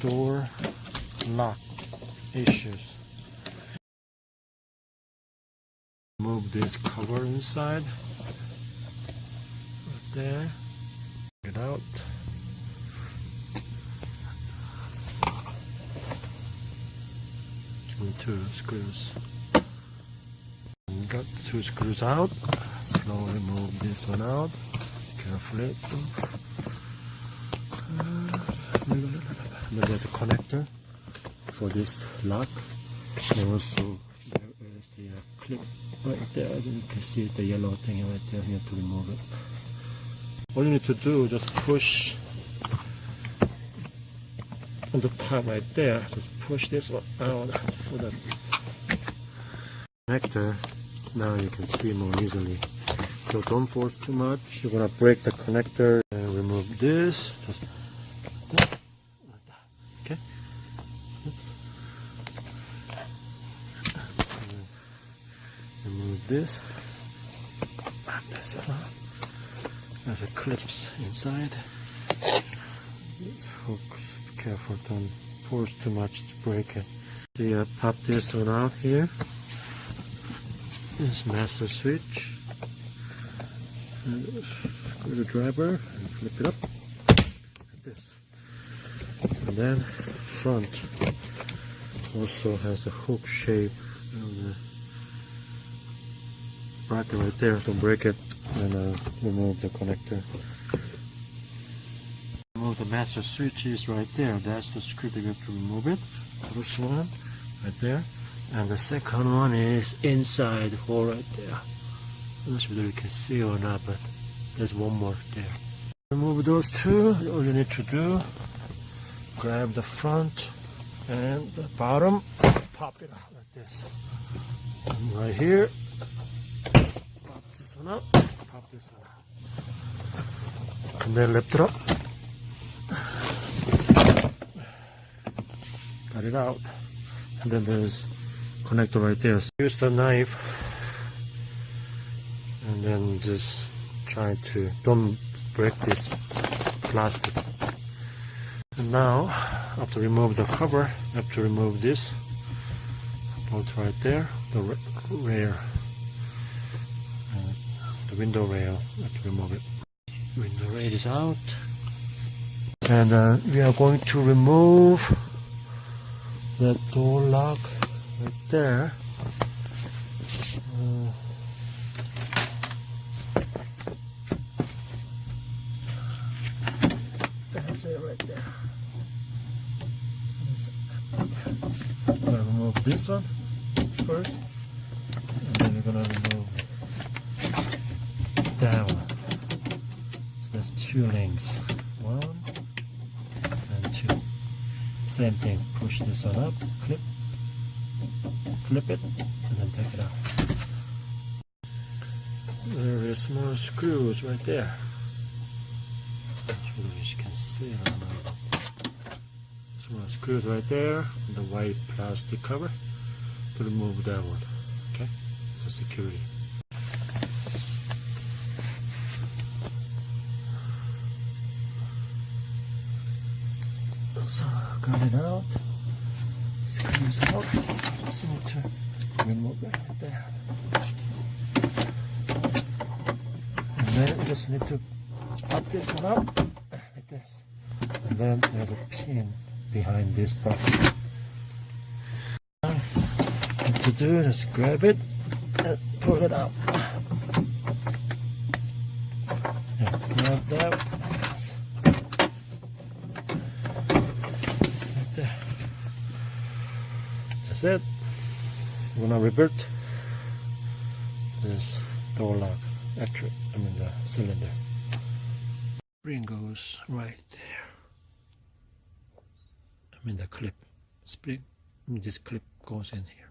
door lock issues. Move this cover inside. Right there. Get out. Two screws. Got 2 screws out. Slowly move this one out. Carefully. There's a connector for this lock. And also there is the clip right there. As you can see the yellow thing right there. You have to remove it. All you need to do is just push on the top right there. Just push this one out for the connector. Now you can see more easily. So don't force too much. You're gonna break the connector and remove this. Just like that. Like that. Okay. Oops. Remove this. Back this up. There's a clips inside. These hooks. Be careful, don't force too much to break it. So pop this one out here. This master switch. Screw the driver and flip it up like this. And then front also has a hook shape. Bracket right there. Don't break it. And remove the connector. Remove the master switch is right there. That's the screw that you have to remove it. First one right there. And the second one is inside the hole right there. I'm not sure whether you can see or not, but there's one more there. Remove those two. All you need to do, grab the front and the bottom, pop it out like this. And right here, pop this one up, pop this one out. And then lift it up. Got it out. And then there's connector right there. So use the knife and then just try to don't break this plastic. And now I have to remove the cover. I have to remove this bolt right there, the rear, the window rail. I have to remove it. Window rail is out, and we are going to remove the door lock right there. That's it right there. I'm gonna remove this one first, and then we're gonna remove that one. So there's 2 links, 1 and 2. Same thing, push this one up, clip, flip it, and then take it out. There are small screws right there. Not sure if you can see it or not. Small screws right there, and the white plastic cover to remove that one. Okay, so security. So got it out. Screws out. So just need to remove it right there. And then you just need to pop this one up like this. And then there's a pin behind this part. What to do is grab it and pull it out. Yeah, grab that. That's it. We're gonna revert this door lock, actually, the cylinder. Spring goes right there. The clip. Spring. This clip goes in here.